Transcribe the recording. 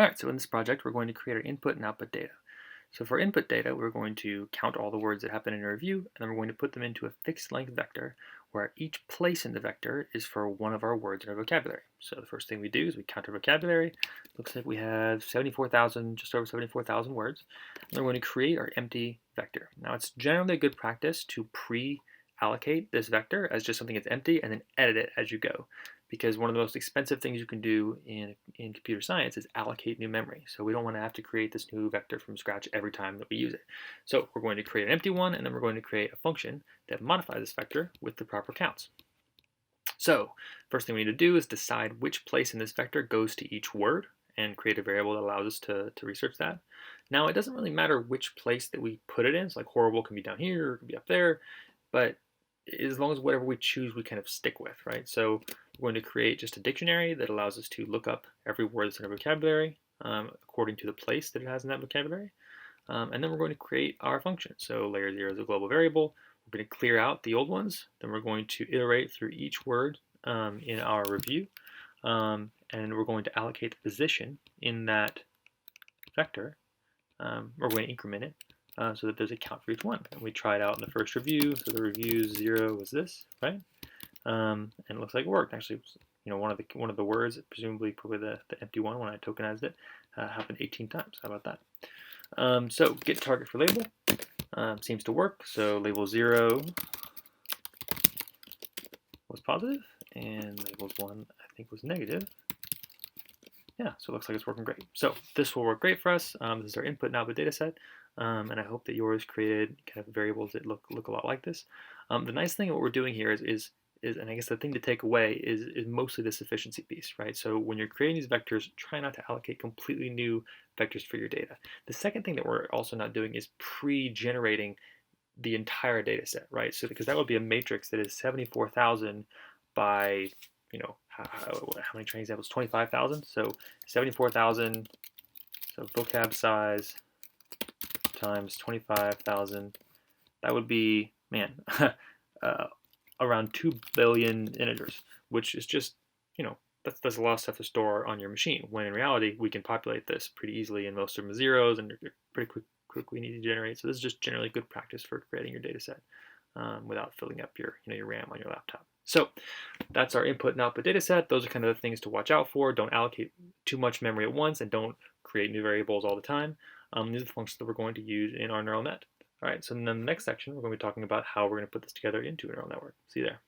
All right, so in this project, we're going to create our input and output data. So for input data, we're going to count all the words that happen in a review, and then we're going to put them into a fixed length vector, where each place in the vector is for one of our words in our vocabulary. So the first thing we do is we count our vocabulary. Looks like we have 74,000, just over 74,000 words. And we're going to create our empty vector. Now it's generally a good practice to pre-allocate this vector as just something that's empty and then edit it as you go, because one of the most expensive things you can do in computer science is allocate new memory. So we don't want to have to create this new vector from scratch every time that we use it. So we're going to create an empty one, and then we're going to create a function that modifies this vector with the proper counts. So first thing we need to do is decide which place in this vector goes to each word and create a variable that allows us to research that. Now it doesn't really matter which place that we put it in. So like horrible can be down here, or it can be up there, but as long as whatever we choose we kind of stick with, right? So we're going to create just a dictionary that allows us to look up every word that's in our vocabulary according to the place that it has in that vocabulary. And then we're going to create our function. So layer 0 is a global variable. We're going to clear out the old ones. Then we're going to iterate through each word in our review. And we're going to allocate the position in that vector. We're going to increment it so that there's a count for each one. And we try it out in the first review. So the review 0 was this, right? And it looks like it worked. Actually, one of the words, presumably probably the empty one when I tokenized it, happened 18 times. How about that? So get target for label seems to work. So label 0 was positive, and labels 1 I think was negative. Yeah, so it looks like it's working great. So this will work great for us. This is our input and output data set, and I hope that yours created kind of variables that look a lot like this. The nice thing of what we're doing here is and I guess the thing to take away is mostly this efficiency piece, right? So when you're creating these vectors, try not to allocate completely new vectors for your data. The second thing that we're also not doing is pre-generating the entire data set, right? So because that would be a matrix that is 74,000 by, how many training examples? 25,000. So 74,000. So vocab size times 25,000. That would be, man, around 2 billion integers, which is just, that's a lot of stuff to store on your machine, when in reality we can populate this pretty easily, and most of them are zeros and they're pretty quickly and easy to generate. So this is just generally good practice for creating your data set without filling up your RAM on your laptop. So that's our input and output data set. Those are kind of the things to watch out for. Don't allocate too much memory at once, and don't create new variables all the time. These are the functions that we're going to use in our neural net. All right, so then the next section, we're going to be talking about how we're going to put this together into a neural network. See you there.